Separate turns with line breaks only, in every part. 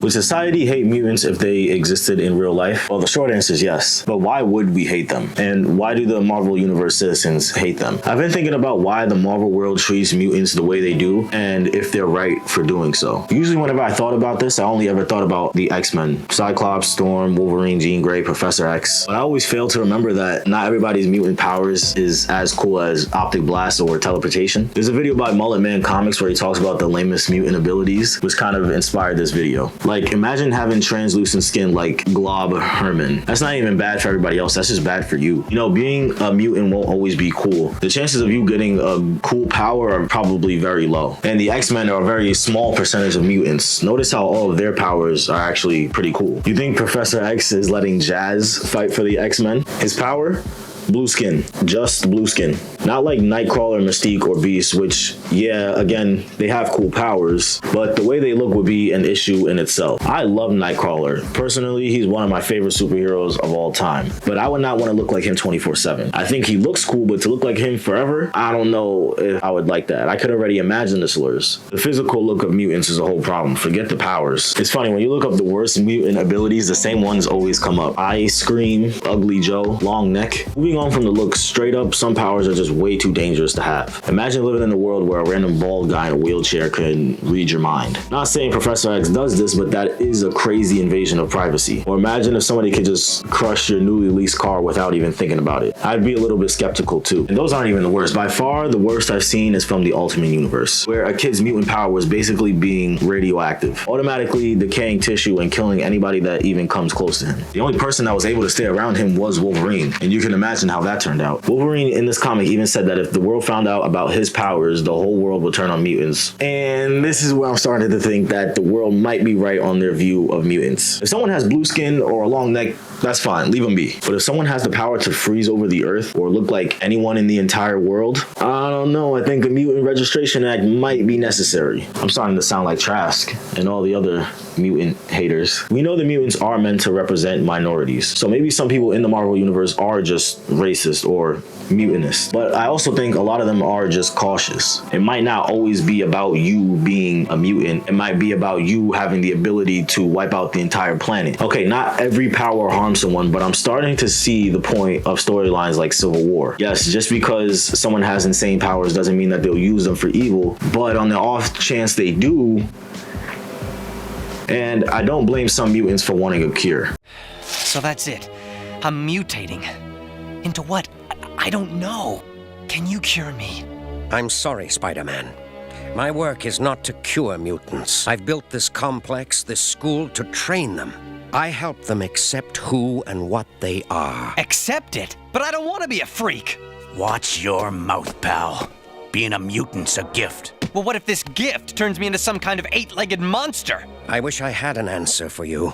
Would society hate mutants if they existed in real life? Well, the short answer is yes. But why would we hate them? And why do the Marvel Universe citizens hate them? I've been thinking about why the Marvel world treats mutants the way they do, and if they're right for doing so. Usually whenever I thought about this, I only ever thought about the X-Men. Cyclops, Storm, Wolverine, Jean Grey, Professor X. But I always fail to remember that not everybody's mutant powers is as cool as optic blast or teleportation. There's a video by Mullet Man Comics where he talks about the lamest mutant abilities, which kind of inspired this video. Like, imagine having translucent skin like Glob Herman. That's not even bad for everybody else, that's just bad for you. You know, being a mutant won't always be cool. The chances of you getting a cool power are probably very low. And the X-Men are a very small percentage of mutants. Notice how all of their powers are actually pretty cool. You think Professor X is letting Jazz fight for the X-Men? His power? Blue skin, just blue skin. Not like Nightcrawler, Mystique, or Beast, which, yeah, again, they have cool powers, but the way they look would be an issue in itself. I love Nightcrawler. Personally, he's one of my favorite superheroes of all time, but I would not want to look like him 24/7. I think he looks cool, but to look like him forever, I don't know if I would like that. I could already imagine the slurs. The physical look of mutants is a whole problem. Forget the powers. It's funny, when you look up the worst mutant abilities, the same ones always come up. Ice Scream, Ugly Joe, Long Neck. Moving on from the look, straight up, some powers are just way too dangerous to have. Imagine living in a world where a random bald guy in a wheelchair can read your mind. Not saying Professor X does this, but that is a crazy invasion of privacy. Or imagine if somebody could just crush your newly leased car without even thinking about it. I'd be a little bit skeptical too. And those aren't even the worst. By far, the worst I've seen is from the Ultimate Universe, where a kid's mutant power was basically being radioactive, automatically decaying tissue and killing anybody that even comes close to him. The only person that was able to stay around him was Wolverine, and you can imagine how that turned out. Wolverine in this comic even said that if the world found out about his powers, the whole world would turn on mutants. And this is where I'm starting to think that the world might be right on their view of mutants. If someone has blue skin or a long neck, that's fine, leave them be. But if someone has the power to freeze over the earth or look like anyone in the entire world, I don't know, I think a Mutant Registration Act might be necessary. I'm starting to sound like Trask and all the other mutant haters. We know the mutants are meant to represent minorities, so maybe some people in the Marvel Universe are just racist or mutinous, but I also think a lot of them are just cautious. It might not always be about you being a mutant, it might be about you having the ability to wipe out the entire planet. Okay, not every power harms someone, but I'm starting to see the point of storylines like Civil War. Yes, just because someone has insane powers doesn't mean that they'll use them for evil, but on the off chance they do, and I don't blame some mutants for wanting a cure.
So that's it. I'm mutating. Into what? I don't know. Can you cure me?
I'm sorry, Spider-Man. My work is not to cure mutants. I've built this complex, this school, to train them. I help them accept who and what they are.
Accept it? But I don't want to be a freak.
Watch your mouth, pal. Being a mutant's a gift.
Well, what if this gift turns me into some kind of eight-legged monster?
I wish I had an answer for you.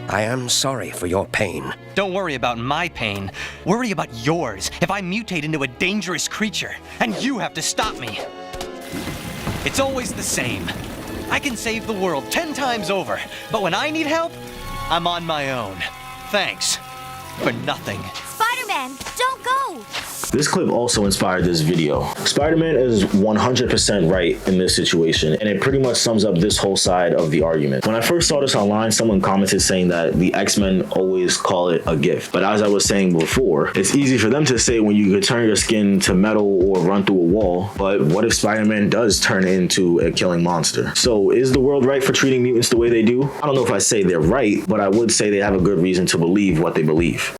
I am sorry for your pain.
Don't worry about my pain. Worry about yours if I mutate into a dangerous creature, and you have to stop me. It's always the same. I can save the world 10 times over, but when I need help, I'm on my own. Thanks for nothing.
SpiderMan, don't go!
This clip also inspired this video. Spider-Man is 100% right in this situation, and it pretty much sums up this whole side of the argument. When I first saw this online, someone commented saying that the X-Men always call it a gift. But as I was saying before, it's easy for them to say when you could turn your skin to metal or run through a wall, but what if Spider-Man does turn into a killing monster? So is the world right for treating mutants the way they do? I don't know if I say they're right, but I would say they have a good reason to believe what they believe.